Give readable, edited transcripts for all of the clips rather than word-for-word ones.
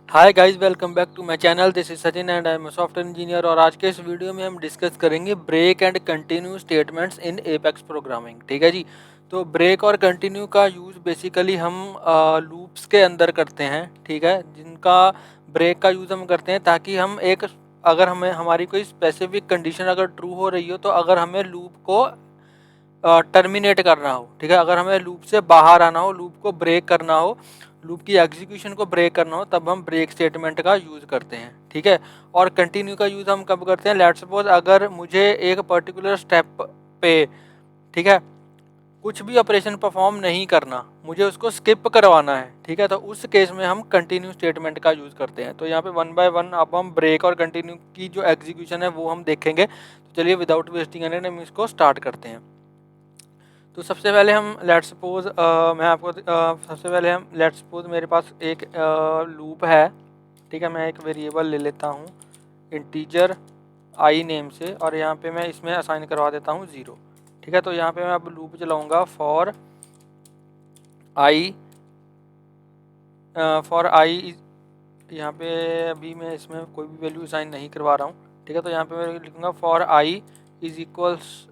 Hi guys, welcome back to my channel. This is Sachin and I am software engineer. और आज के इस video में हम डिस्कस करेंगे break and continue statements in Apex programming. ठीक है जी। तो ब्रेक और कंटिन्यू का यूज़ बेसिकली हम लूप्स के अंदर करते हैं। ठीक है, जिनका ब्रेक का यूज़ हम करते हैं ताकि हम एक, अगर हमें हमारी कोई स्पेसिफिक कंडीशन अगर ट्रू हो रही हो तो अगर हमें लूप को टर्मिनेट करना हो, ठीक है, अगर हमें लूप से बाहर आना हो, लूप को ब्रेक करना हो, लूप की एग्जीक्यूशन को ब्रेक करना हो, तब हम ब्रेक स्टेटमेंट का यूज़ करते हैं। ठीक है। और कंटिन्यू का यूज़ हम कब करते हैं? लेट्स सपोज अगर मुझे एक पर्टिकुलर स्टेप पे, ठीक है, कुछ भी ऑपरेशन परफॉर्म नहीं करना, मुझे उसको स्किप करवाना है, ठीक है, तो उस केस में हम कंटिन्यू स्टेटमेंट का यूज़ करते हैं। तो यहाँ पे वन बाय वन अब हम ब्रेक और कंटिन्यू की जो एग्जीक्यूशन है वो हम देखेंगे। तो चलिए विदाउट वेस्टिंग एनी टाइम इसको स्टार्ट करते हैं। तो सबसे पहले हम लेट्स सपोज मैं आपको सबसे पहले हम लेट्स सपोज मेरे पास एक लूप है। ठीक है, मैं एक वेरिएबल ले लेता हूँ इंटीजर आई नेम से, और यहाँ पे मैं इसमें असाइन करवा देता हूँ 0। ठीक है, तो यहाँ पे मैं अब लूप चलाऊँगा फॉर आई यहाँ पे अभी मैं इसमें कोई भी वैल्यू असाइन नहीं करवा रहा हूँ। ठीक है, तो यहाँ पे मैं लिखूँगा for i is equals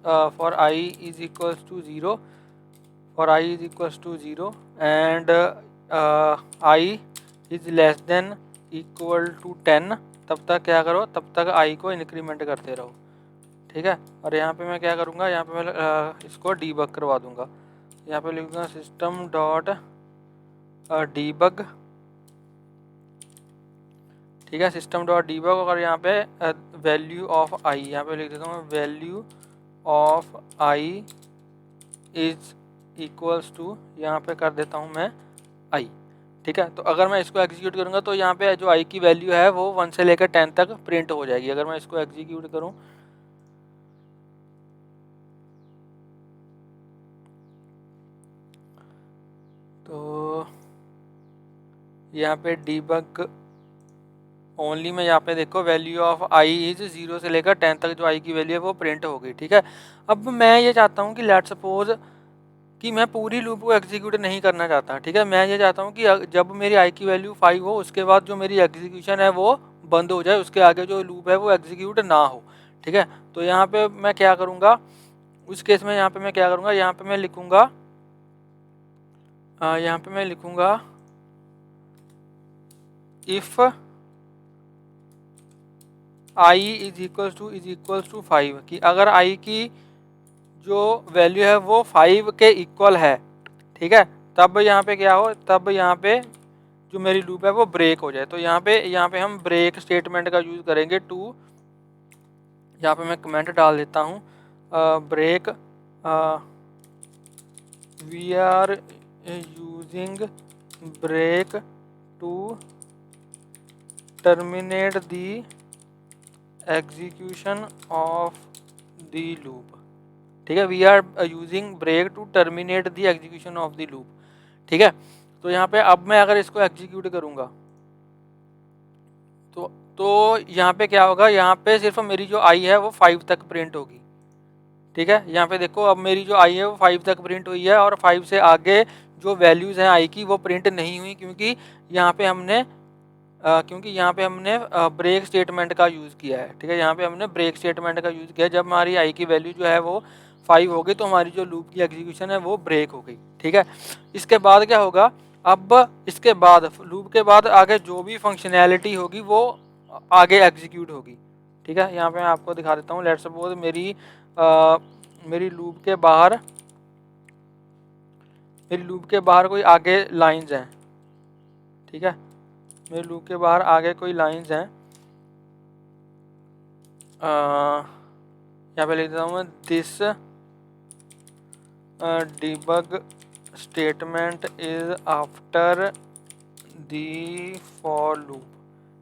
to 0, for I is equals to 0 and I is less than equal to 10, तब तक क्या करो, तब तक I को इंक्रीमेंट करते रहो। ठीक है, और यहाँ पे मैं क्या करूँगा, यहाँ पे मैं इसको डीबग करवा दूँगा। यहाँ पे लिखूँगा सिस्टम डॉट डीबग। ठीक है, सिस्टम डॉट डीबग, और यहाँ पे वैल्यू ऑफ आई, यहाँ पे लिख देता हूँ value of i is equals to, यहाँ पे कर देता हूँ मैं आई। ठीक है, तो अगर मैं इसको एग्जीक्यूट करूँगा तो यहाँ पे जो आई की वैल्यू है वो 1 से लेकर 10 तक प्रिंट हो जाएगी। अगर मैं इसको एग्जीक्यूट करूँ तो यहाँ पे डीबग ओनली में यहाँ पे देखो वैल्यू ऑफ आई इज 0 से लेकर 10 तक जो आई की वैल्यू है वो प्रिंट हो गई। ठीक है, अब मैं ये चाहता हूँ कि लेट्स सपोज कि मैं पूरी लूप को एग्जीक्यूट नहीं करना चाहता। ठीक है, मैं ये चाहता हूँ कि जब मेरी आई की वैल्यू 5 हो उसके बाद जो मेरी एग्जीक्यूशन है वो बंद हो जाए, उसके आगे जो लूप है वो एग्जीक्यूट ना हो। ठीक है, तो यहाँ पे मैं क्या करूँगा, उस केस में यहाँ पे मैं क्या करूँगा, यहाँ पे मैं लिखूँगा if i is equals to 5, कि अगर आई की जो वैल्यू है वो 5 के इक्वल है, ठीक है, तब यहाँ पे क्या हो, तब यहाँ पे जो मेरी लूप है वो ब्रेक हो जाए। तो यहाँ पे हम ब्रेक स्टेटमेंट का यूज़ करेंगे टू, यहाँ पे मैं कमेंट डाल देता हूँ break we are using break to terminate the execution of the loop. ठीक है, we are using break to terminate the execution of the loop. ठीक है, तो यहाँ पे अब मैं अगर इसको एग्जीक्यूट करूँगा तो यहाँ पे क्या होगा, यहाँ पे सिर्फ मेरी जो आई है वो 5 तक प्रिंट होगी। ठीक है, यहाँ पे देखो अब मेरी जो आई है वो 5 तक प्रिंट हुई है, और 5 से आगे जो वैल्यूज़ हैं आई की वो प्रिंट नहीं हुई, क्योंकि यहाँ पे हमने ब्रेक स्टेटमेंट का यूज़ किया है। ठीक है, यहाँ पे हमने ब्रेक स्टेटमेंट का यूज़ किया। जब हमारी आई की वैल्यू जो है वो 5 हो गई तो हमारी जो लूप की एग्जीक्यूशन है वो ब्रेक हो गई। ठीक है, इसके बाद क्या होगा, अब इसके बाद लूप के बाद आगे जो भी फंक्शनैलिटी होगी वो आगे एग्जीक्यूट होगी। ठीक है, यहाँ पे मैं आपको दिखा देता हूँ। लेट्स सपोज मेरी लूप के बाहर कोई आगे लाइंस हैं। ठीक है, मेरे लूप के बाहर आगे कोई लाइंस हैं, यहाँ पे लिख देता हूँ मैं this debug statement is after the for loop.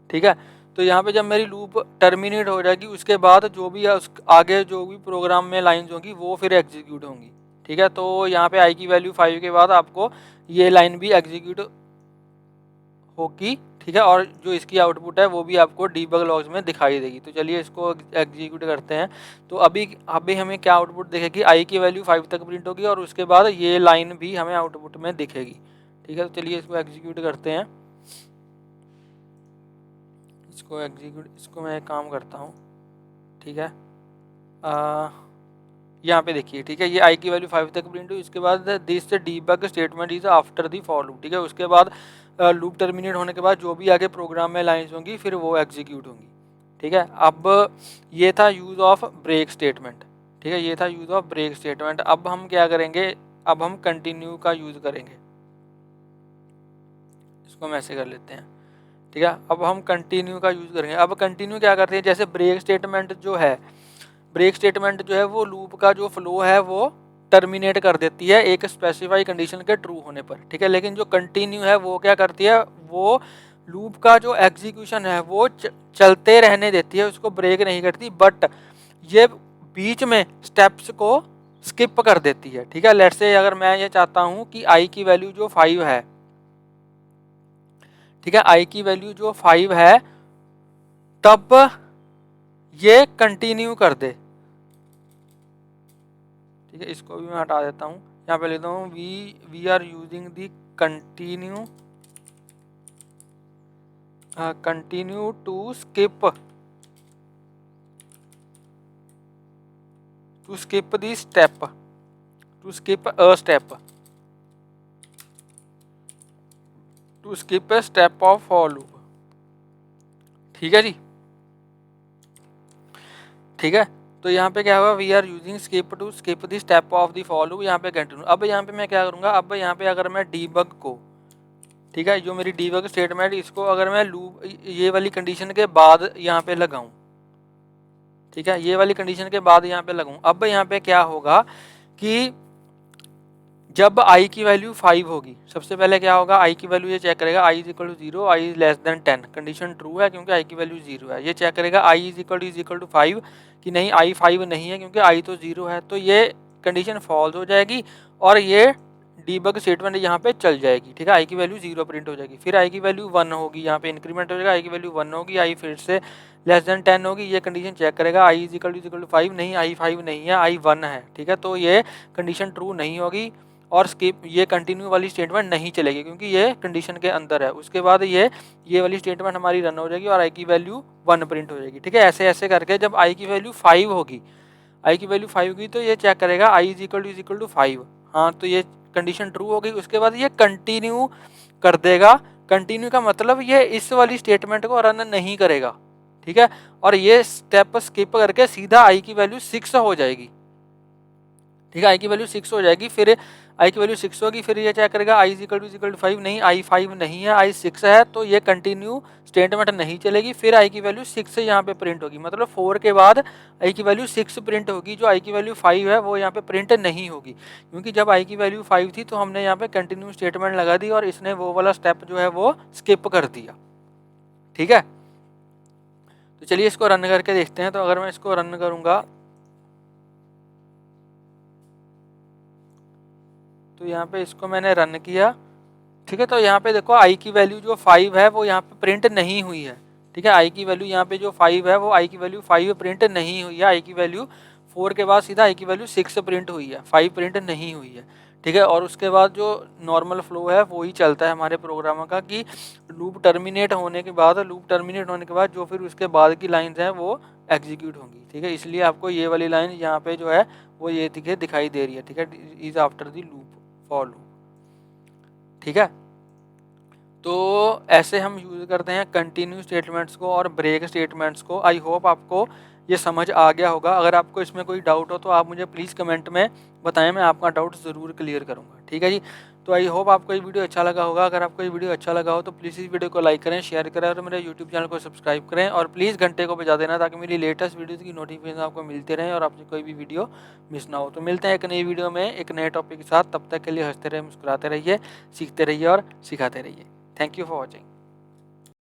ठीक है, तो यहाँ पे जब मेरी लूप टर्मिनेट हो जाएगी उसके बाद जो भी है उस आगे जो भी प्रोग्राम में लाइंस होंगी वो फिर एग्जीक्यूट होंगी। ठीक है, तो यहाँ पे आई की वैल्यू 5 के बाद आपको ये लाइन भी एग्जीक्यूट होगी। ठीक है, और जो इसकी आउटपुट है वो भी आपको डीबग लॉग्स में दिखाई देगी। तो चलिए इसको एग्जीक्यूट करते हैं। तो अभी हमें क्या आउटपुट दिखेगी, आई की वैल्यू 5 तक प्रिंट होगी और उसके बाद ये लाइन भी हमें आउटपुट में दिखेगी। ठीक है, तो चलिए इसको एग्जीक्यूट करते हैं। इसको एग्जीक्यूट, इसको मैं एक काम करता हूँ, ठीक है। यहाँ पे देखिए, ठीक है, ये आई की वैल्यू 5 तक प्रिंट हुई। इसके बाद this debug statement is after the for loop, ठीक है। उसके बाद लूप टर्मिनेट होने के बाद जो भी आगे प्रोग्राम में लाइंस होंगी फिर वो एग्जीक्यूट होंगी, ठीक है। अब ये था यूज़ ऑफ ब्रेक स्टेटमेंट, ठीक है, ये था यूज़ ऑफ ब्रेक स्टेटमेंट। अब हम क्या करेंगे, अब हम कंटिन्यू का यूज़ करेंगे। इसको हम ऐसे कर लेते हैं, ठीक है। अब हम कंटिन्यू का यूज़ करेंगे। अब कंटिन्यू क्या करते हैं, जैसे ब्रेक स्टेटमेंट जो है, ब्रेक स्टेटमेंट जो है वो लूप का जो फ्लो है वो टर्मिनेट कर देती है एक स्पेसिफाई कंडीशन के ट्रू होने पर, ठीक है। लेकिन जो कंटिन्यू है वो क्या करती है, वो लूप का जो एग्जीक्यूशन है वो चलते रहने देती है, उसको ब्रेक नहीं करती, बट ये बीच में स्टेप्स को स्किप कर देती है, ठीक है। लेट्स से अगर मैं ये चाहता हूँ कि आई की वैल्यू जो 5 है, ठीक है, आई की वैल्यू जो 5 है, तब ये कंटिन्यू कर दे, ठीक है। इसको भी मैं हटा देता हूँ, यहाँ पे लेता हूँ we are using the continue to skip the step, to skip a step, to skip a step of for loop, ठीक है जी, ठीक है। तो यहाँ पे क्या होगा, we are using skip to skip the step of the for loop, यहाँ पे कंटिन्यू। अब यहाँ पे मैं क्या करूँगा, अब यहाँ पे अगर मैं डीबग को, ठीक है, जो मेरी डीबग स्टेटमेंट, इसको अगर मैं लूप ये वाली कंडीशन के बाद यहाँ पे लगाऊं, ठीक है, ये वाली कंडीशन के बाद यहाँ पे लगाऊं, अब यहाँ पे क्या होगा कि जब आई की वैल्यू 5 होगी, सबसे पहले क्या होगा, आई की वैल्यू ये चेक करेगा I is equal to 0, I is less than 10, condition true है क्योंकि आई की वैल्यू 0 है। ये चेक करेगा आई इज इक्वल टू 5 कि नहीं, आई 5 नहीं है क्योंकि आई तो 0 है, तो ये कंडीशन फॉल्स हो जाएगी और ये डीबग स्टेटमेंट यहाँ पे चल जाएगी, ठीक है। आई की वैल्यू 0 प्रिंट हो जाएगी, फिर आई की वैल्यू 1 होगी, यहाँ पे इंक्रीमेंट हो जाएगा, आई की वैल्यू 1 होगी, आई फिर से लेस देन 10 होगी, ये कंडीशन चेक करेगा आई इज इक्वल टू 5, नहीं आई 5 नहीं है, आई 1 है, ठीक है। तो ये कंडीशन ट्रू नहीं होगी और स्किप, ये कंटिन्यू वाली स्टेटमेंट नहीं चलेगी क्योंकि ये कंडीशन के अंदर है। उसके बाद ये वाली स्टेटमेंट हमारी रन हो जाएगी और आई की वैल्यू 1 प्रिंट हो जाएगी, ठीक है। ऐसे ऐसे करके जब आई की वैल्यू 5 होगी, आई की वैल्यू 5 होगी तो ये चेक करेगा आई इज इक्वल टू 5, हाँ, तो ये कंडीशन ट्रू हो गई। उसके बाद ये कंटिन्यू कर देगा, कंटिन्यू का मतलब ये इस वाली स्टेटमेंट को रन नहीं करेगा, ठीक है, और ये स्टेप स्किप करके सीधा आई की वैल्यू 6 हो जाएगी, ठीक है, आई की वैल्यू 6 हो जाएगी। फिर आई की वैल्यू 6 होगी, फिर ये क्या करेगा, आई इज इक्वल टू 5, नहीं आई 5 नहीं है, आई 6 है, तो ये कंटिन्यू स्टेटमेंट नहीं चलेगी, फिर आई की वैल्यू 6 यहाँ पे प्रिंट होगी, मतलब 4 के बाद आई की वैल्यू 6 प्रिंट होगी, जो आई की वैल्यू 5 है वो यहाँ पे प्रिंट नहीं होगी क्योंकि जब आई की वैल्यू 5 थी तो हमने यहाँ पे कंटिन्यू स्टेटमेंट लगा दी और इसने वो वाला स्टेप जो है वो स्किप कर दिया, ठीक है। तो चलिए इसको रन करके देखते हैं। तो अगर मैं इसको रन करूँगा तो यहाँ पे इसको मैंने रन किया, ठीक है, तो यहाँ पे देखो आई की वैल्यू जो 5 है वो यहाँ पे प्रिंट नहीं हुई है, ठीक है। आई की वैल्यू यहाँ पे जो 5 है वो आई की वैल्यू 5 प्रिंट नहीं हुई है, आई की वैल्यू 4 के बाद सीधा आई की वैल्यू 6 प्रिंट हुई है, 5 प्रिंट नहीं हुई है, ठीक है। और उसके बाद जो नॉर्मल फ्लो है वो ही चलता है हमारे प्रोग्राम का कि लूप टर्मिनेट होने के बाद जो फिर उसके बाद की लाइन्स हैं वो एग्जीक्यूट होंगी, ठीक है। इसलिए आपको ये वाली लाइन यहाँ पे जो है वो ये दिखाई दे रही है, ठीक है, is after the loop for loop, ठीक है। तो ऐसे हम यूज़ करते हैं कंटिन्यू स्टेटमेंट्स को और ब्रेक स्टेटमेंट्स को। आई होप आपको ये समझ आ गया होगा। अगर आपको इसमें कोई डाउट हो तो आप मुझे प्लीज़ कमेंट में बताएं, मैं आपका डाउट ज़रूर क्लियर करूँगा, ठीक है जी। तो आई होप आपको ये वीडियो अच्छा लगा होगा। अगर आपको ये वीडियो अच्छा लगा हो तो प्लीज़ इस वीडियो को लाइक करें, शेयर करें और मेरे यूट्यूब चैनल को सब्सक्राइब करें और प्लीज़ घंटे को बजा देना ताकि मेरी लेटेस्ट वीडियोज़ की नोटिफिकेशन आपको मिलती रहें और आपसे कोई भी वीडियो मिस ना हो। तो मिलते हैं एक नई वीडियो में एक नए टॉपिक के साथ, तब तक के लिए हंसते रहिए, मुस्कुराते रहिए, सीखते रहिए और सिखाते रहिए। Thank you for watching.